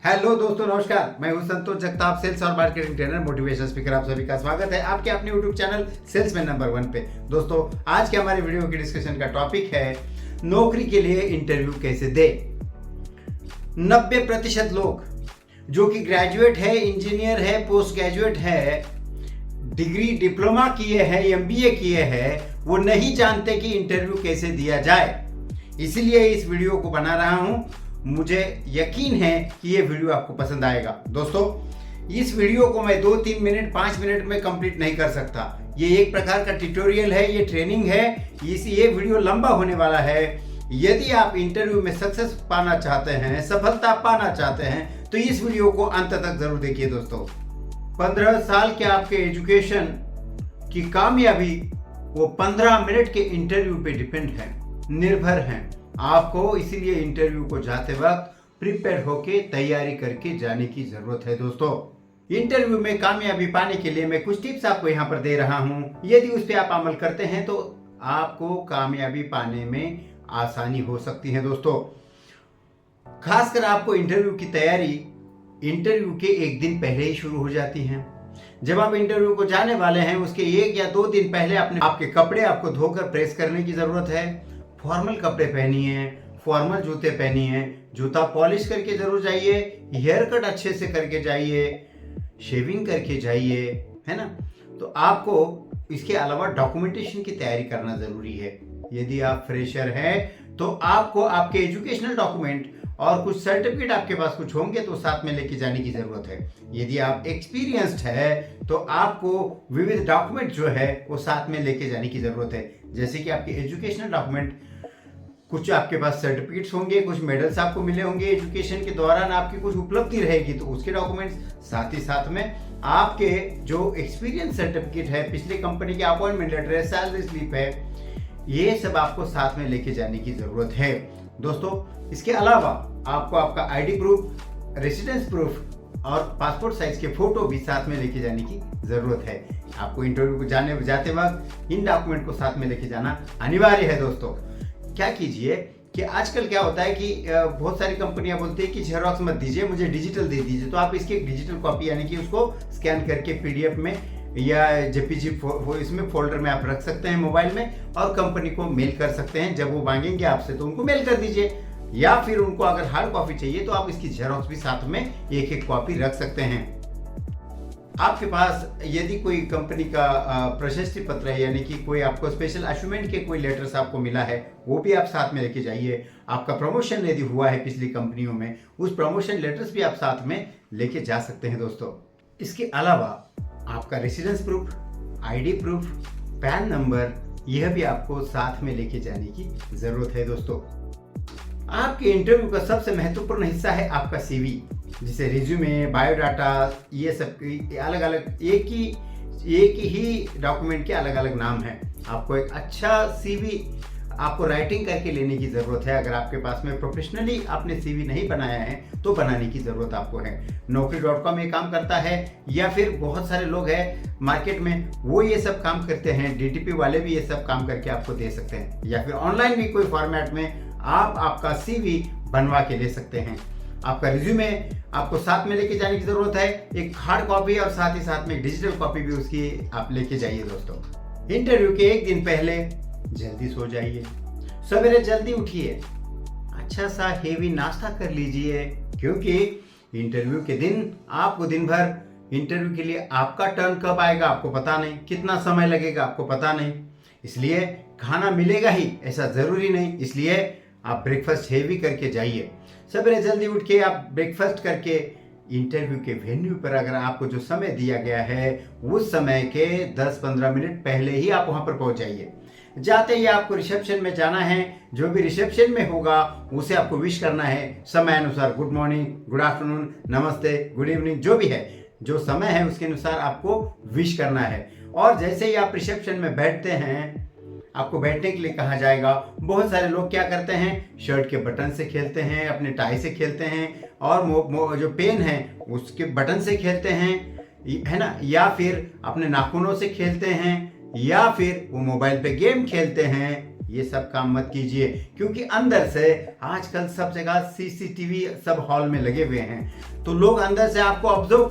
Hello दोस्तों, नमस्कार। मैं हूं संतोष जगताप, सेल्स और मार्केटिंग ट्रेनर, मोटिवेशन स्पीकर। आप सभी का स्वागत है आपके अपने यूट्यूब चैनल सेल्समैन नंबर 1 पे। दोस्तों, आज के हमारे वीडियो की डिस्कशन का टॉपिक है नौकरी के लिए इंटरव्यू कैसे दे। 90% लोग जो कि ग्रेजुएट है, इंजीनियर है, पोस्ट ग्रेजुएट है, डिग्री डिप्लोमा किए हैं, MBA किए हैं, वो नहीं जानते कि इंटरव्यू कैसे दिया जाए। इसीलिए इस वीडियो को बना रहा हूं। मुझे यकीन है कि ये वीडियो आपको पसंद आएगा। दोस्तों, इस वीडियो को मैं 2-3 मिनट 5 मिनट में कंप्लीट नहीं कर सकता। ये एक प्रकार का ट्यूटोरियल है, ये ट्रेनिंग है। ये वीडियो लंबा होने वाला है। यदि आप इंटरव्यू में सक्सेस पाना चाहते हैं, सफलता पाना चाहते हैं, तो इस वीडियो को अंत तक जरूर देखिए। दोस्तों, 15 साल के आपके एजुकेशन की कामयाबी वो 15 मिनट के इंटरव्यू पे डिपेंड है, निर्भर है। आपको इसीलिए इंटरव्यू को जाते वक्त प्रिपेयर होके तैयारी करके जाने की जरूरत है। दोस्तों, इंटरव्यू में कामयाबी पाने के लिए मैं कुछ टिप्स आपको यहाँ पर दे रहा हूँ। यदि उस पर आप अमल करते हैं तो आपको कामयाबी पाने में आसानी हो सकती है। दोस्तों, खासकर आपको इंटरव्यू की तैयारी इंटरव्यू के एक दिन पहले ही शुरू हो जाती है। जब आप इंटरव्यू को जाने वाले हैं, उसके 1 या 2 दिन पहले आपके कपड़े आपको धोकर प्रेस करने की जरूरत है। फॉर्मल कपड़े पहनिए, फॉर्मल जूते पहनिए, जूता पॉलिश करके जरूर जाइए, हेयर कट अच्छे से करके जाइए, शेविंग करके जाइए, है ना। तो आपको इसके अलावा डॉक्यूमेंटेशन की तैयारी करना जरूरी है। यदि आप फ्रेशर हैं तो आपको आपके एजुकेशनल डॉक्यूमेंट और कुछ सर्टिफिकेट आपके पास कुछ होंगे तो साथ में लेके जाने की जरूरत है। यदि आप एक्सपीरियंस्ड है तो आपको विविध डॉक्यूमेंट जो है वो साथ में लेके जाने की जरूरत है। जैसे कि आपके एजुकेशनल डॉक्यूमेंट, कुछ आपके पास सर्टिफिकेट्स होंगे, कुछ मेडल्स आपको मिले होंगे, एजुकेशन के दौरान आपकी कुछ उपलब्धि रहेगी तो उसके डॉक्यूमेंट्स, साथ ही साथ में आपके जो एक्सपीरियंस सर्टिफिकेट है, पिछले कंपनी के अपॉइंटमेंट लेटर है, सैलरी स्लिप है, ये सब आपको साथ में लेके जाने की जरूरत है। दोस्तों, इसके अलावा आपको आपका ID प्रूफ, रेसिडेंस प्रूफ और पासपोर्ट साइज के फोटो भी साथ में लेके जाने की जरूरत है। आपको इंटरव्यू को जाते वक्त इन डॉक्यूमेंट को साथ में लेके जाना अनिवार्य है। दोस्तों, क्या कीजिए कि आजकल क्या होता है कि बहुत सारी कंपनियां बोलती है कि जेरॉक्स मत दीजिए, मुझे डिजिटल दे दीजिए। तो आप इसकी एक डिजिटल कॉपी यानी कि उसको स्कैन करके PDF में या JPG इसमें फोल्डर में आप रख सकते हैं मोबाइल में, और कंपनी को मेल कर सकते हैं। जब वो मांगेंगे आपसे तो उनको मेल कर दीजिए, या फिर उनको अगर हार्ड कॉपी चाहिए तो आप इसकी जेरॉक्स भी साथ में एक कॉपी रख सकते हैं। आपके पास यदि कोई कंपनी का प्रशस्ति पत्र है, यानी कि कोई आपको स्पेशल अचीवमेंट के कोई लेटर्स आपको मिला है, वो भी आप साथ में लेके जाइए। आपका प्रमोशन यदि हुआ है पिछली कंपनियों में, उस प्रमोशन लेटर्स भी आप साथ में लेके जा सकते हैं। दोस्तों, इसके अलावा आपका residence proof, ID proof, pan number, यह भी आपको साथ में लेके जाने की जरूरत है। दोस्तों, आपके इंटरव्यू का सबसे महत्वपूर्ण हिस्सा है आपका CV, जिसे रिज्यूमे, बायोडाटा, ये सब अलग अलग एक ही डॉक्यूमेंट के अलग अलग नाम है। आपको एक अच्छा CV आपको राइटिंग करके लेने की ज़रूरत है। अगर आपके पास में प्रोफेशनली आपने CV नहीं बनाया है तो बनाने की ज़रूरत आपको है। Naukri.com ये काम करता है, या फिर बहुत सारे लोग हैं मार्केट में वो ये सब काम करते हैं। DTP वाले भी ये सब काम करके आपको दे सकते हैं, या फिर ऑनलाइन भी कोई फॉर्मेट में आप आपका CV बनवा के ले सकते हैं। आपका रिज्यूमे आपको साथ में लेके जाने की जरूरत है, एक हार्ड कॉपी और साथ ही साथ में एक डिजिटल कॉपी भी उसकी आप लेके जाइए। दोस्तों, इंटरव्यू के एक दिन पहले जल्दी सो जाइए, सवेरे जल्दी उठिए, अच्छा सा हेवी नाश्ता कर लीजिए, क्योंकि इंटरव्यू के दिन आपको दिन भर इंटरव्यू के लिए आपका टर्न कब आएगा आपको पता नहीं, कितना समय लगेगा आपको पता नहीं, इसलिए खाना मिलेगा ही ऐसा जरूरी नहीं। इसलिए आप ब्रेकफास्ट हेवी करके जाइए। सवेरे जल्दी उठ के आप ब्रेकफास्ट करके इंटरव्यू के वेन्यू पर, अगर आपको जो समय दिया गया है उस समय के 10-15 मिनट पहले ही आप वहां पर पहुंच जाइए। जाते ही आपको रिसेप्शन में जाना है, जो भी रिसेप्शन में होगा उसे आपको विश करना है समय अनुसार। गुड मॉर्निंग, गुड आफ्टरनून, नमस्ते, गुड इवनिंग, जो भी है, जो समय है उसके अनुसार आपको विश करना है। और जैसे ही आप रिसेप्शन में बैठते हैं, आपको बैठने के लिए कहा जाएगा। बहुत सारे लोग क्या करते हैं, शर्ट के बटन से खेलते हैं, अपने टाई से खेलते हैं, और जो पेन है उसके बटन से खेलते हैं, है ना, या फिर अपने नाखूनों से खेलते हैं, या फिर वो मोबाइल पे गेम खेलते हैं। ये सब काम मत कीजिए, क्योंकि अंदर से आजकल सब जगह सीसीटीवी सब हॉल में लगे हुए हैं, तो लोग अंदर से आपको ऑब्जर्व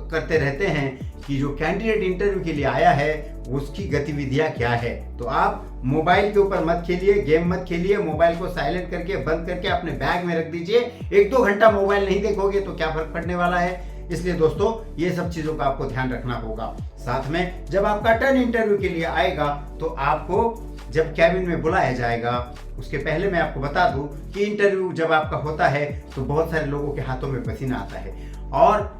करते रहते हैं कि जो कैंडिडेट इंटरव्यू के लिए आया है उसकी गतिविधियां क्या है। तो आप मोबाइल के ऊपर मत खेलिए, गेम मत खेलिए, मोबाइल को साइलेंट करके बंद करके अपने बैग में रख दीजिए। 1-2 घंटा मोबाइल नहीं देखोगे तो क्या फर्क पड़ने वाला है। इसलिए दोस्तों ये सब चीजों का आपको ध्यान रखना होगा। साथ में जब आपका टर्न इंटरव्यू के लिए आएगा तो आपको जब कैबिन में बुलाया जाएगा उसके पहले मैं आपको बता दूं कि इंटरव्यू जब आपका होता है तो बहुत सारे लोगों के हाथों में पसीना आता है और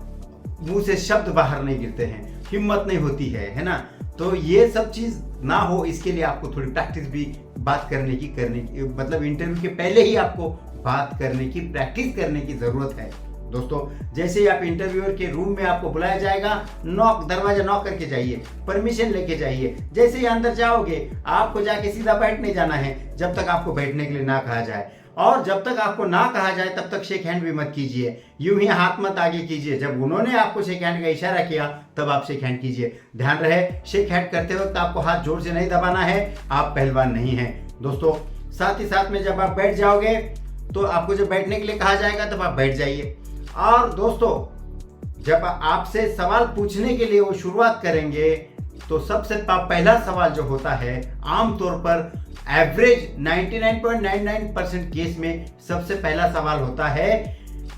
मुंह से शब्द बाहर नहीं गिरते हैं, हिम्मत नहीं होती है ना। तो ये सब चीज ना हो इसके लिए आपको थोड़ी प्रैक्टिस भी बात करने की मतलब इंटरव्यू के पहले ही आपको बात करने की प्रैक्टिस करने की जरूरत है। दोस्तों जैसे ही आप इंटरव्यूअर के रूम में आपको बुलाया जाएगा, दरवाजा नॉक करके जाइए, परमिशन लेके जाइए। जैसे ही अंदर जाओगे आपको जाके सीधा बैठने जाना है जब तक आपको बैठने के लिए ना कहा जाए, और जब तक आपको ना कहा जाए तब तक शेक हैंड भी मत कीजिए, यूं ही हाथ मत आगे कीजिए। जब उन्होंने आपको शेक हैंड का इशारा किया तब आप शेक हैंड कीजिए। ध्यान रहे शेक हैंड करते वक्त आपको हाथ जोर से नहीं दबाना है, आप पहलवान नहीं हैं। दोस्तों साथ ही साथ में जब आप बैठ जाओगे तो आपको जब बैठने के लिए कहा जाएगा तब आप बैठ जाइए। और दोस्तों जब आपसे सवाल पूछने के लिए वो शुरुआत करेंगे तो सबसे पहला सवाल जो होता है आमतौर पर एवरेज 99.99% केस में सबसे पहला सवाल होता है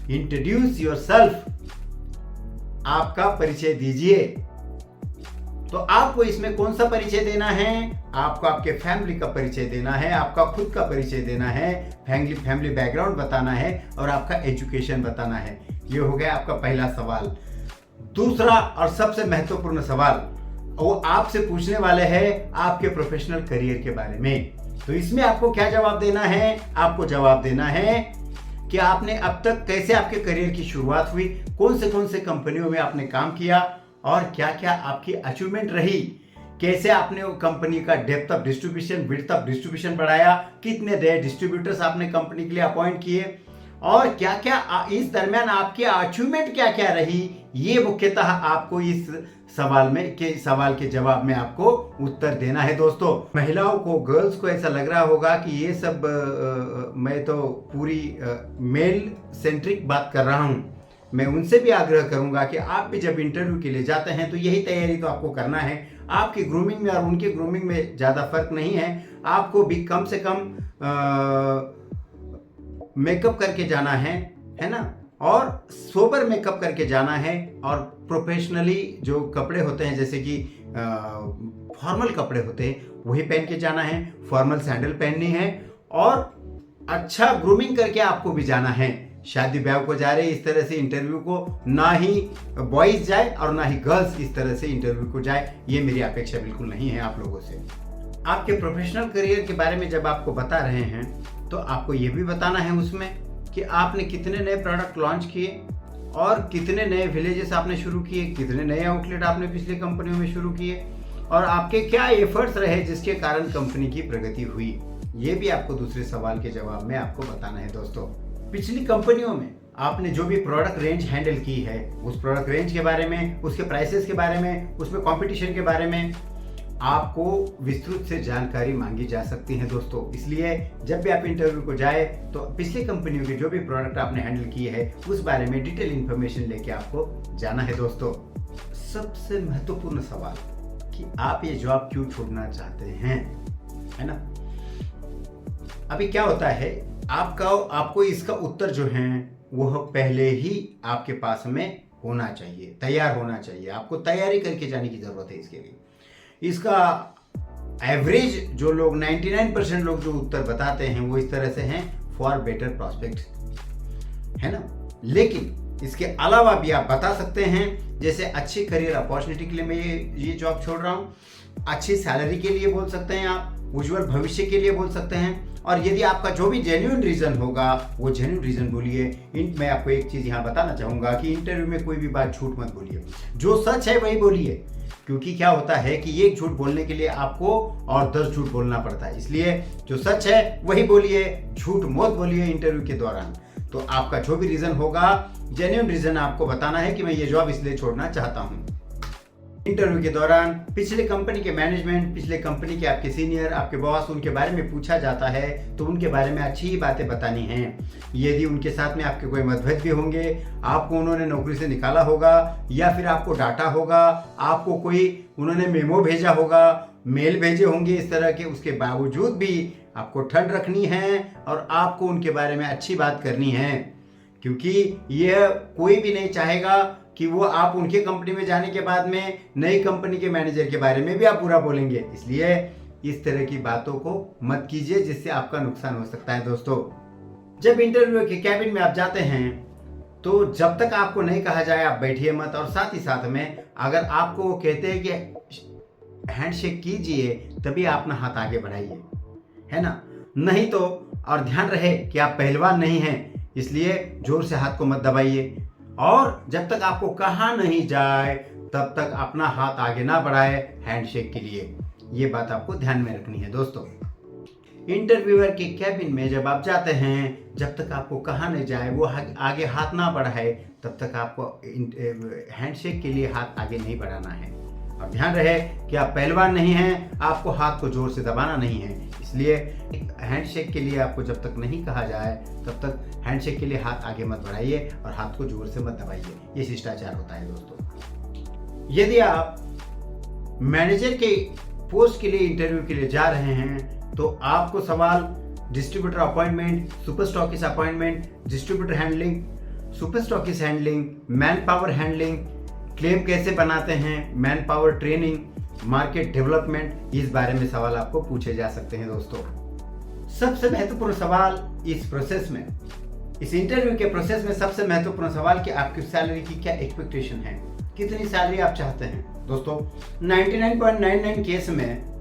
इंट्रोड्यूस योरसेल्फ, आपका परिचय दीजिए। तो आपको इसमें कौन सा परिचय देना है? आपको आपके फैमिली का परिचय देना है, आपका खुद का परिचय देना है, फैमिली बैकग्राउंड बताना है और आपका एजुकेशन बताना है। ये हो गया आपका पहला सवाल। दूसरा और सबसे महत्वपूर्ण सवाल वो आपसे पूछने वाले हैं आपके प्रोफेशनल करियर के बारे में। तो इसमें आपको क्या जवाब देना है? आपको जवाब देना है कि आपने अब तक कैसे आपके करियर की शुरुआत हुई, कौन से कंपनियों में आपने काम किया और क्या क्या आपकी अचीवमेंट रही, कैसे आपने वो कंपनी का depth of distribution, width of distribution बढ़ाया, कितने नए डिस्ट्रीब्यूटर्स आपने कंपनी के लिए अपॉइंट किए और क्या क्या इस दरमियान आपकी अचीवमेंट क्या क्या रही। ये मुख्यतः आपको इस सवाल के जवाब में आपको उत्तर देना है। दोस्तों महिलाओं को, गर्ल्स को ऐसा लग रहा होगा कि ये सब मैं तो पूरी मेल सेंट्रिक बात कर रहा हूँ। मैं उनसे भी आग्रह करूंगा कि आप भी जब इंटरव्यू के लिए जाते हैं तो यही तैयारी तो आपको करना है। आपकी ग्रूमिंग में और उनकी ग्रूमिंग में ज़्यादा फर्क नहीं है। आपको भी कम से कम मेकअप करके जाना है ना, और सोबर मेकअप करके जाना है। और प्रोफेशनली जो कपड़े होते हैं जैसे कि फॉर्मल कपड़े होते हैं वही पहन के जाना है, फॉर्मल सैंडल पहननी है और अच्छा ग्रूमिंग करके आपको भी जाना है। शादी ब्याह को जा रहे इस तरह से इंटरव्यू को ना ही बॉयज जाए और ना ही गर्ल्स इस तरह से इंटरव्यू को जाए, ये मेरी अपेक्षा बिल्कुल नहीं है आप लोगों से। आपके प्रोफेशनल करियर के बारे में जब आपको बता रहे हैं तो आपको ये भी बताना है उसमें कि आपने कितने नए प्रोडक्ट लॉन्च किए और कितने नए विलेजेस आपने शुरू किए, कितने नए आउटलेट आपने पिछली कंपनियों में शुरू किए और आपके क्या एफर्ट्स रहे जिसके कारण कंपनी की प्रगति हुई। ये भी आपको दूसरे सवाल के जवाब में आपको बताना है। दोस्तों पिछली कंपनियों में आपने जो भी प्रोडक्ट रेंज हैंडल की है उस प्रोडक्ट रेंज के बारे में, उसके प्राइसेस के बारे में, उसमें कंपटीशन के बारे में आपको विस्तृत से जानकारी मांगी जा सकती है। दोस्तों इसलिए जब भी आप इंटरव्यू को जाए तो पिछली कंपनियों के जो भी प्रोडक्ट आपने हैंडल किए है उस बारे में डिटेल इंफॉर्मेशन लेके आपको जाना है। दोस्तों सबसे महत्वपूर्ण सवाल कि आप ये जॉब क्यों छोड़ना चाहते हैं, है ना। अभी क्या होता है आपको इसका उत्तर जो है वह पहले ही आपके पास में होना चाहिए, तैयार होना चाहिए। आपको तैयारी करके जाने की जरूरत है इसके लिए। इसका एवरेज जो लोग 99% लोग जो उत्तर बताते हैं वो इस तरह से हैं, फॉर बेटर प्रॉस्पेक्ट, है ना। लेकिन इसके अलावा भी आप बता सकते हैं जैसे अच्छी करियर अपॉर्चुनिटी के लिए मैं ये जॉब छोड़ रहा हूँ, अच्छी सैलरी के लिए बोल सकते हैं आप, उज्जवल भविष्य के लिए बोल सकते हैं। और यदि आपका जो भी जेन्युइन रीजन होगा वो जेन्युइन रीजन बोलिए। मैं आपको एक चीज यहाँ बताना चाहूंगा कि इंटरव्यू में कोई भी बात झूठ मत बोलिए, जो सच है वही बोलिए। क्योंकि क्या होता है कि एक झूठ बोलने के लिए आपको और 10 झूठ बोलना पड़ता है, इसलिए जो सच है वही बोलिए, झूठ मत बोलिए इंटरव्यू के दौरान। तो आपका जो भी रीजन होगा जेन्युइन रीजन आपको बताना है कि मैं ये जॉब इसलिए छोड़ना चाहता हूँ। इंटरव्यू के दौरान पिछले कंपनी के मैनेजमेंट, पिछले कंपनी के आपके सीनियर, आपके बॉस, उनके बारे में पूछा जाता है तो उनके बारे में अच्छी ही बातें बतानी हैं। यदि उनके साथ में आपके कोई मतभेद भी होंगे, आपको उन्होंने नौकरी से निकाला होगा या फिर आपको डांटा होगा, आपको कोई उन्होंने मेमो भेजा होगा, मेल भेजे होंगे इस तरह के, उसके बावजूद भी आपको ठंड रखनी है और आपको उनके बारे में अच्छी बात करनी है, क्योंकि यह कोई भी नहीं चाहेगा कि वो आप उनके कंपनी में जाने के बाद में नई कंपनी के मैनेजर के बारे में भी आप बुरा बोलेंगे। इसलिए इस तरह की बातों को मत कीजिए जिससे आपका नुकसान हो सकता है। दोस्तों, जब इंटरव्यू के कैबिन में आप जाते हैं तो जब तक आपको नहीं कहा जाए आप बैठिए मत, और साथ ही साथ में अगर आपको वो कहते हैं कि हैंडशेक कीजिए तभी आप अपना हाथ आगे बढ़ाइए, है ना, नहीं तो, और ध्यान रहे कि आप पहलवान नहीं हैं, इसलिए जोर से हाथ को मत दबाइए, और जब तक आपको कहा नहीं जाए तब तक अपना हाथ आगे ना बढ़ाए हैंडशेक के लिए। ये बात आपको ध्यान में रखनी है। दोस्तों, इंटरव्यूअर के कैबिन में जब आप जाते हैं, जब तक आपको कहा नहीं जाए वो आगे हाथ ना बढ़ाए तब तक आपको हैंडशेक के लिए हाथ आगे नहीं बढ़ाना है। और ध्यान रहे कि आप पहलवान नहीं हैं, आपको हाथ को जोर से दबाना नहीं है, इसलिए हैंडशेक के लिए आपको जब तक नहीं कहा जाए तब तक हैंडशेक के लिए हाथ आगे मत बढ़ाइए और हाथ को जोर से मत दबाइए। ये शिष्टाचार होता है। दोस्तों, यदि आप मैनेजर के पोस्ट के लिए इंटरव्यू के लिए जा रहे हैं तो आपको सवाल distributor appointment, super stockist appointment, distributor handling, super stockist handling, man power handling, claim कैसे बनाते हैं, man power training, market development, इस बारे में सवाल आपको पूछे जा सकते हैं। दोस्तों, सबसे महत्वपूर्ण सवाल इस प्रोसेस में, इस इंटरव्यू के प्रोसेस में सबसे महत्वपूर्ण सवाल कि आपकी सैलरी की क्या एक्सपेक्टेशन है, कितनी सैलरी आप चाहते हैं। दोस्तों, 99.99 केस में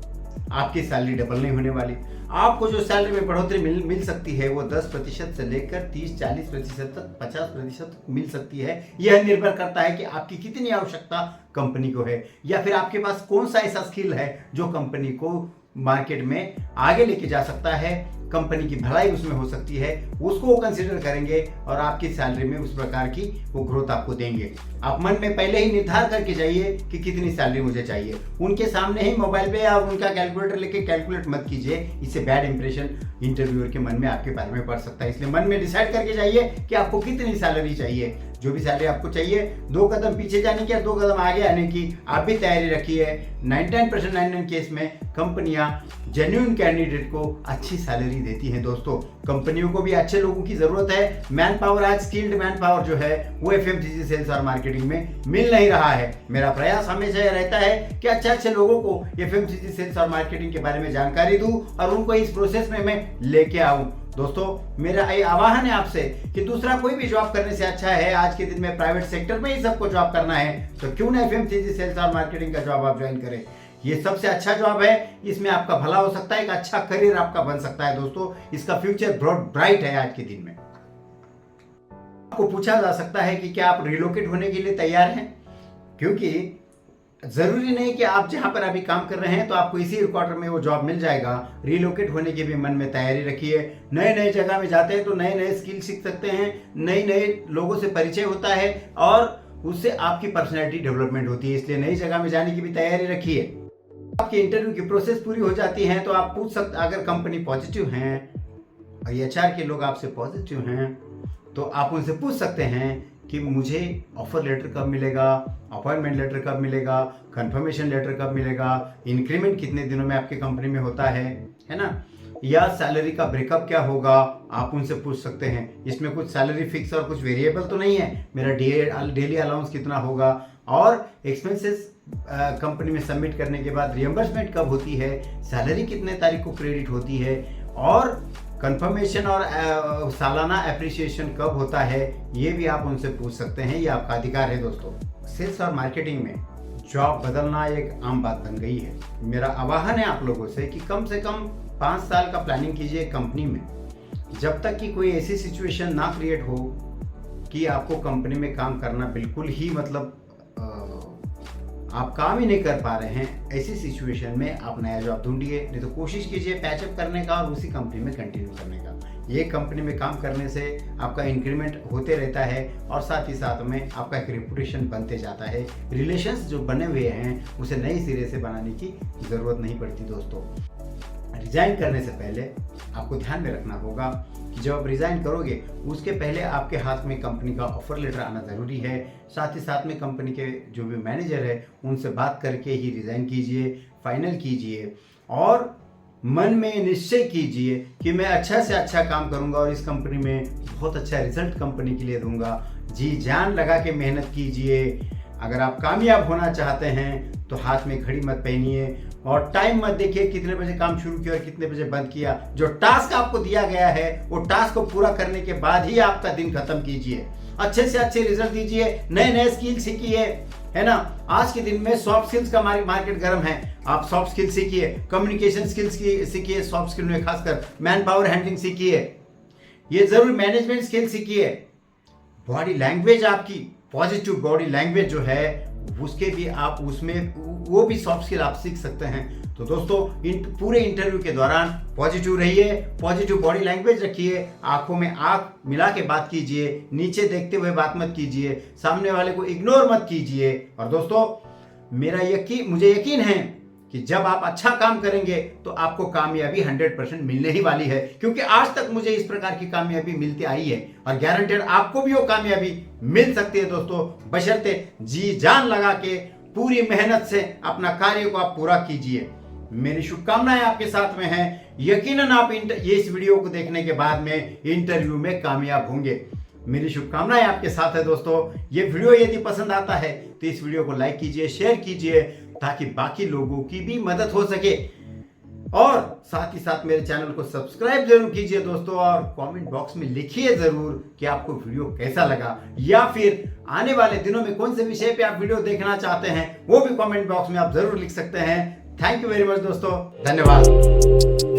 आपकी सैलरी डबल नहीं होने वाली। आपको जो सैलरी में बढ़ोतरी मिल सकती है वो 10% से लेकर 30-40% तक, 50% तक मिल सकती है। यह निर्भर करता है कि आपकी कितनी आवश्यकता कंपनी को है, या फिर आपके पास कौन सा ऐसा स्किल है जो कंपनी को मार्केट में आगे लेके जा सकता है, कंपनी की भलाई उसमें हो सकती है, उसको वो कंसिडर करेंगे और आपकी सैलरी में उस प्रकार की वो ग्रोथ आपको देंगे। आप मन में पहले ही निर्धार करके जाइए कि कितनी सैलरी मुझे चाहिए। उनके सामने ही मोबाइल पे या उनका कैलकुलेटर लेके कैलकुलेट मत कीजिए, इससे बैड इंप्रेशन इंटरव्यूअर के मन में आपके बारे में पड़ सकता है। इसलिए मन में डिसाइड करके जाइए कि आपको कितनी सैलरी चाहिए। जो भी सैलरी आपको चाहिए, 2 कदम पीछे जाने की और 2 कदम आगे आने की आप भी तैयारी रखिए। 99% केस में कंपनियां जेन्युइन कैंडिडेट को अच्छी सैलरी देती हैं। दोस्तों, कंपनियों को भी अच्छे लोगों की जरूरत है। मैन पावर, आज स्किल्ड मैन पावर जो है वो एफएमसीजी सेल्स और मार्केटिंग में मिल नहीं रहा है। मेरा प्रयास हमेशा यह रहता है कि अच्छे लोगों को एफएमसीजी सेल्स और मार्केटिंग के बारे में जानकारी दूं और उनको इस प्रोसेस में मैं लेके आऊं। दोस्तों, मेरा ये आह्वान है आपसे कि दूसरा कोई भी जॉब करने से अच्छा है, आज के दिन में प्राइवेट सेक्टर में ही सबको जॉब करना है तो क्यों ना एफएमसीजी सेल्स और मार्केटिंग का जॉब आप ज्वाइन करें। ये सबसे अच्छा जॉब है, इसमें आपका भला हो सकता है, एक अच्छा करियर आपका बन सकता है। दोस्तों, इसका फ्यूचर बहुत ब्राइट है। आज के दिन में आपको पूछा जा सकता है कि क्या आप रिलोकेट होने के लिए तैयार हैं, क्योंकि जरूरी नहीं कि आप जहां पर अभी काम कर रहे हैं तो आपको इसी क्वार्टर में वो जॉब मिल जाएगा। रिलोकेट होने की भी मन में तैयारी रखिए। नए नए जगह में जाते हैं तो नए नए स्किल सीख सकते हैं, नए नए लोगों से परिचय होता है और उससे आपकी पर्सनैलिटी डेवलपमेंट होती है। इसलिए नई जगह में जाने की भी तैयारी रखिए। आपकी इंटरव्यू की प्रोसेस पूरी हो जाती है तो आप पूछ सकते, अगर कंपनी पॉजिटिव हैं और एचआर के लोग आपसे पॉजिटिव हैं तो आप उनसे पूछ सकते हैं कि मुझे ऑफर लेटर कब मिलेगा, अपॉइंटमेंट लेटर कब मिलेगा, कंफर्मेशन लेटर कब मिलेगा, इंक्रीमेंट कितने दिनों में आपकी कंपनी में होता है ना, या सैलरी का ब्रेकअप क्या होगा, आप उनसे पूछ सकते हैं। इसमें कुछ सैलरी फिक्स और कुछ वेरिएबल तो नहीं है, मेरा डेली अलाउंस कितना होगा, और एक्सपेंसेस कंपनी में सबमिट करने के बाद रियम्बर्समेंट कब होती है, सैलरी कितने तारीख को क्रेडिट होती है, और कंफर्मेशन और सालाना एप्रिसिएशन कब होता है, ये भी आप उनसे पूछ सकते हैं। ये आपका अधिकार है। दोस्तों, सेल्स और मार्केटिंग में जॉब बदलना एक आम बात बन गई है। मेरा आह्वान है आप लोगों से कि कम से कम 5 साल का प्लानिंग कीजिए कंपनी में, जब तक कि कोई ऐसी सिचुएशन ना क्रिएट हो कि आपको कंपनी में काम करना बिल्कुल ही मतलब आप काम ही नहीं कर पा रहे हैं। ऐसी सिचुएशन में आप नया जॉब ढूंढिए, नहीं तो कोशिश कीजिए पैचअप करने का और उसी कंपनी में कंटिन्यू करने का। ये कंपनी में काम करने से आपका इंक्रीमेंट होते रहता है और साथ ही साथ में आपका एक रेपुटेशन बनते जाता है। रिलेशंस जो बने हुए हैं उसे नए सिरे से बनाने की ज़रूरत नहीं पड़ती दोस्तों। रिजाइन करने से पहले आपको ध्यान में रखना होगा कि जब आप रिजाइन करोगे उसके पहले आपके हाथ में कंपनी का ऑफर लेटर आना ज़रूरी है। साथ ही साथ में कंपनी के जो भी मैनेजर है उनसे बात करके ही रिजाइन कीजिए, फाइनल कीजिए और मन में निश्चय कीजिए कि मैं अच्छा से अच्छा काम करूंगा और इस कंपनी में बहुत अच्छा रिजल्ट कंपनी के लिए दूंगा। जी जान लगा के मेहनत कीजिए। अगर आप कामयाब होना चाहते हैं तो हाथ में घड़ी मत पहनिए और टाइम मत देखिए कितने बजे काम शुरू किया और कितने बजे बंद किया। जो टास्क आपको दिया गया है वो टास्क को पूरा करने के बाद ही आपका दिन खत्म कीजिए। अच्छे से अच्छे रिजल्ट दीजिए, नए नए स्किल सीखिए, है ना। आज के दिन में सॉफ्ट स्किल्स का मार्केट गर्म है। आप सॉफ्ट स्किल सीखिए, कम्युनिकेशन स्किल्स की सीखिए, सॉफ्ट स्किल में खासकर मैन पावर हैंडलिंग सीखिए, ये जरूर मैनेजमेंट स्किल सीखिए। बॉडी लैंग्वेज आपकी पॉजिटिव बॉडी लैंग्वेज जो है उसके भी आप उसमें वो भी सॉफ्ट स्किल आप सीख सकते हैं। तो दोस्तों पूरे इंटरव्यू के दौरान पॉजिटिव रहिए, पॉजिटिव बॉडी लैंग्वेज रखिए, आंखों में आंख मिला के बात कीजिए, नीचे देखते हुए बात मत कीजिए, सामने वाले को इग्नोर मत कीजिए। और दोस्तों मुझे यकीन है कि जब आप अच्छा काम करेंगे तो आपको कामयाबी 100% मिलने ही वाली है, क्योंकि आज तक मुझे इस प्रकार की कामयाबी मिलती आई है और गारंटेड आपको भी वो कामयाबी मिल सकती है दोस्तों, बशर्ते जी जान लगा के पूरी मेहनत से अपना कार्य को आप पूरा कीजिए। मेरी शुभकामनाएं आपके साथ में हैं। यकीनन आप ये इस वीडियो को देखने के बाद में इंटरव्यू में कामयाब होंगे। मेरी शुभकामनाएं आपके साथ है दोस्तों। ये वीडियो यदि पसंद आता है तो इस वीडियो को लाइक कीजिए, शेयर कीजिए ताकि बाकी लोगों की भी मदद हो सके और साथ ही साथ मेरे चैनल को सब्सक्राइब जरूर कीजिए दोस्तों। और कमेंट बॉक्स में लिखिए जरूर कि आपको वीडियो कैसा लगा या फिर आने वाले दिनों में कौन से विषय पे आप वीडियो देखना चाहते हैं वो भी कमेंट बॉक्स में आप जरूर लिख सकते हैं। थैंक यू वेरी मच दोस्तों, धन्यवाद।